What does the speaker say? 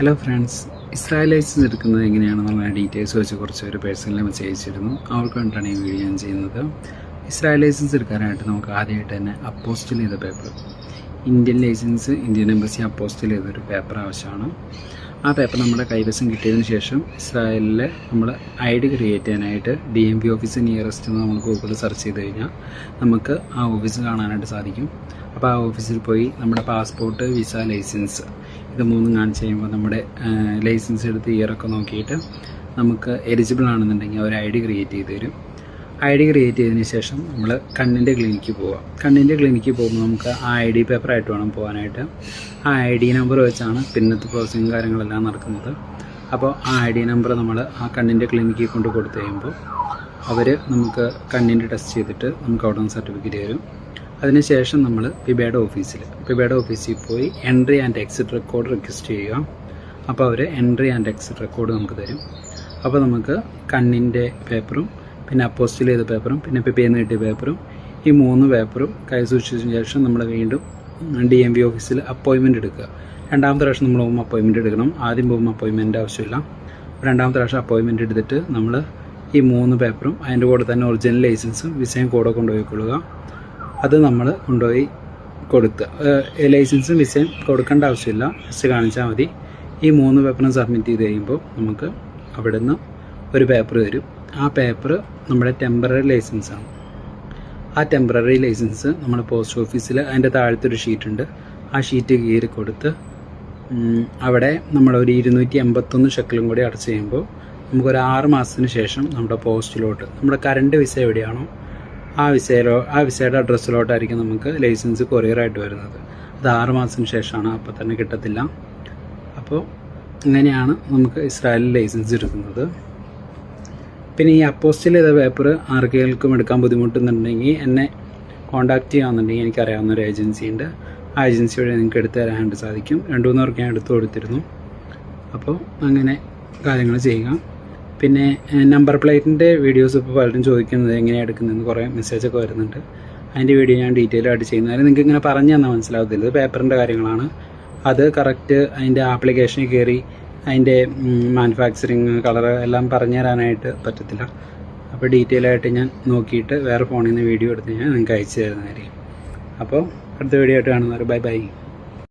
Hello friends, Israel licence എടുക്കുന്നത് എങ്ങനെയാണെന്നുള്ള details വെച്ച് കുറച്ച് പേര് പേഴ്സണലി മെസ്സേജ് അയച്ചിരുന്നു. അവർക്ക് വേണ്ടിയിട്ടാണ് ഈ വീഡിയോ ഞാൻ ചെയ്യുന്നത്. ഇസ്രായേൽ ലൈസൻസ് എടുക്കാനായിട്ട് നമുക്ക് ആദ്യമായിട്ട് തന്നെ അപ്പോസ്റ്റൽ ചെയ്ത paper, Indian license Indian embassy apostille ചെയ്തൊരു പേപ്പർ ആവശ്യമാണ്. ആ പേപ്പർ നമ്മുടെ കൈവശം കിട്ടിയതിന് ശേഷം ഇസ്രായേലിൽ നമ്മൾ ID ക്രിയേറ്റ് ചെയ്യാനായിട്ട് DMV ഓഫീസ് നിയറസ്റ്റ് എന്ന് നമ്മൾ ഗൂഗിളിൽ സെർച്ച് ചെയ്ത് കഴിഞ്ഞാൽ നമുക്ക് ആ ഓഫീസ് കാണാനായിട്ട് സാധിക്കും. അപ്പോൾ ആ ഓഫീസിൽ പോയി നമ്മുടെ പാസ്പോർട്ട്, വിസ, ലൈസൻസ് ഇത് മൂന്നും കാണിച്ച് കഴിയുമ്പോൾ നമ്മുടെ ലൈസൻസ് എടുത്ത് ഇയറൊക്കെ നോക്കിയിട്ട് നമുക്ക് എലിജിബിൾ ആണെന്നുണ്ടെങ്കിൽ അവർ ID ക്രിയേറ്റ് ചെയ്ത് തരും. ID ക്രിയേറ്റ് ചെയ്തതിന് ശേഷം നമ്മൾ കണ്ണിൻ്റെ ക്ലിനിക്കിൽ പോവുക. കണ്ണിൻ്റെ ക്ലിനിക്കിൽ പോകുമ്പോൾ നമുക്ക് ആ ID പേപ്പറായിട്ട് വേണം പോകാനായിട്ട്. ആ ID നമ്പർ വെച്ചാണ് പിന്നത്തെ പ്രോസസ്സിങ് കാര്യങ്ങളെല്ലാം നടക്കുന്നത്. അപ്പോൾ ആ ID നമ്പർ നമ്മൾ ആ കണ്ണിൻ്റെ ക്ലിനിക്കിൽ കൊണ്ട് കൊടുത്തു കഴിയുമ്പോൾ അവർ നമുക്ക് കണ്ണിൻ്റെ ടെസ്റ്റ് ചെയ്തിട്ട് നമുക്ക് അവിടെ നിന്ന് സർട്ടിഫിക്കറ്റ് തരും. അതിനുശേഷം നമ്മൾ പിബയുടെ ഓഫീസിൽ പോയി entry and exit record request ചെയ്യുക. അപ്പോൾ അവർ എൻട്രി ആൻഡ് എക്സിറ്റ് റെക്കോർഡ് നമുക്ക് തരും. അപ്പോൾ നമുക്ക് കണ്ണിൻ്റെ പേപ്പറും പിന്നെ അപ്പോസ്റ്റൽ ചെയ്ത പേപ്പറും പിന്നെ പിബേന്ന് കിട്ടിയ പേപ്പറും ഈ 3 പേപ്പറും കൈ സൂക്ഷിച്ചതിന് ശേഷം നമ്മൾ വീണ്ടും DMV ഓഫീസിൽ അപ്പോയിൻമെൻറ്റ് എടുക്കുക. രണ്ടാമത്തെ പ്രാവശ്യം നമ്മൾ പോകുമ്പോൾ അപ്പോയിൻമെൻറ്റ് എടുക്കണം. ആദ്യം പോകുമ്പോൾ അപ്പോയിൻമെൻറ്റ് ആവശ്യമില്ല. രണ്ടാമത്തെ പ്രാവശ്യം അപ്പോയിൻമെൻറ്റ് എടുത്തിട്ട് നമ്മൾ ഈ 3 പേപ്പറും അതിൻ്റെ കൂടെ തന്നെ ഒറിജിനൽ ലൈസൻസും വിസയും കൂടെ കൊണ്ടുപോയിക്കൊള്ളുക. അത് നമ്മൾ കൊണ്ടുപോയി കൊടുക്കുക. ലൈസൻസും വിസയും കൊടുക്കേണ്ട ആവശ്യമില്ല, ജസ്റ്റ് കാണിച്ചാൽ മതി. ഈ 3 പേപ്പറും സബ്മിറ്റ് ചെയ്ത് കഴിയുമ്പോൾ നമുക്ക് അവിടെ നിന്ന് ഒരു പേപ്പർ തരും. ആ പേപ്പർ നമ്മുടെ ടെമ്പററി ലൈസൻസാണ്. ആ ടെമ്പററി ലൈസൻസ് നമ്മൾ പോസ്റ്റ് ഓഫീസിൽ അതിൻ്റെ താഴത്തൊരു ഷീറ്റുണ്ട്, ആ ഷീറ്റ് കീറി കൊടുത്ത് അവിടെ നമ്മളൊരു 281 ഷെക്കലും കൂടി അടച്ച് ചെയ്യുമ്പോൾ നമുക്കൊരു 6 മാസത്തിന് ശേഷം നമ്മുടെ പോസ്റ്റിലോട്ട് നമ്മുടെ കറണ്ട് വിസ എവിടെയാണോ ആ വിസയുടെ അഡ്രസ്സിലോട്ടായിരിക്കും നമുക്ക് ലൈസൻസ് കൊറിയറായിട്ട് വരുന്നത്. അത് 6 മാസത്തിന് ശേഷമാണ്, അപ്പോൾ തന്നെ കിട്ടത്തില്ല. അപ്പോൾ അങ്ങനെയാണ് നമുക്ക് ഇസ്രായേലിൽ ലൈസൻസ് എടുക്കുന്നത്. പിന്നെ ഈ അപ്പോസ്റ്റൽ ചെയ്ത പേപ്പർ ആർക്കെങ്കിലും എടുക്കാൻ ബുദ്ധിമുട്ടുന്നുണ്ടെങ്കിൽ എന്നെ കോൺടാക്റ്റ് ചെയ്യാമെന്നുണ്ടെങ്കിൽ എനിക്കറിയാവുന്ന ഒരു ഏജൻസി ഉണ്ട്. ആ ഏജൻസി വഴി നിങ്ങൾക്ക് എടുത്ത് തരാനായിട്ട് സാധിക്കും. 2-3 പേർക്ക് ഞാൻ എടുത്തു കൊടുത്തിരുന്നു. അപ്പോൾ അങ്ങനെ കാര്യങ്ങൾ ചെയ്യുക. പിന്നെ നമ്പർ പ്ലേറ്റിൻ്റെ വീഡിയോസ് ഇപ്പോൾ പലരും ചോദിക്കുന്നത് എങ്ങനെയാണ് എടുക്കുന്നതെന്ന് കുറേ മെസ്സേജൊക്കെ വരുന്നുണ്ട്. അതിൻ്റെ വീഡിയോ ഞാൻ ഡീറ്റെയിൽ ആയിട്ട് ചെയ്യുന്നതിന് നിങ്ങൾക്ക് ഇങ്ങനെ പറഞ്ഞു തന്നാൽ മനസ്സിലാവത്തില്ല. ഇത് പേപ്പറിൻ്റെ കാര്യങ്ങളാണ്. അത് കറക്റ്റ് അതിൻ്റെ ആപ്ലിക്കേഷനിൽ കയറി അതിൻ്റെ മാനുഫാക്ചറിങ്, കളർ എല്ലാം പറഞ്ഞു തരാനായിട്ട് പറ്റത്തില്ല. അപ്പോൾ ഡീറ്റെയിൽ ആയിട്ട് ഞാൻ നോക്കിയിട്ട് വേറെ ഫോണിൽ നിന്ന് വീഡിയോ എടുത്ത് ഞാൻ നിങ്ങൾക്ക് അയച്ചു തരുന്നതായിരിക്കും. അപ്പോൾ അടുത്ത വീഡിയോ ആയിട്ട് കാണുന്നവർ ബൈ.